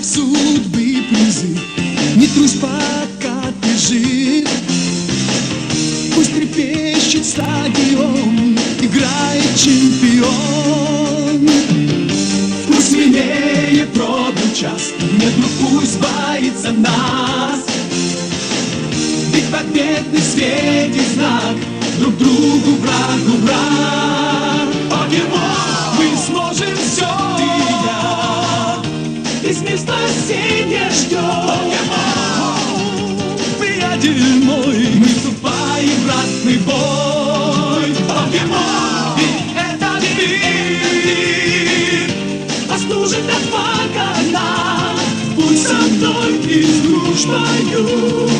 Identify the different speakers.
Speaker 1: судьбы призыв. Не трусь, пока ты жив. Пусть трепещет стадион, играет чемпион. Пусть смелее пробил час, нет, ну пусть боится нас. Ведь победный светит знак, друг другу врагу враг. Покемон, мы сможем все, ты и я. Весь мир спасения ждет. Покемон, приятель мой, мы вступаем в ратный бой. Покемон, ведь этот мир послужит отвага нам. Будь со мной и с дружбою.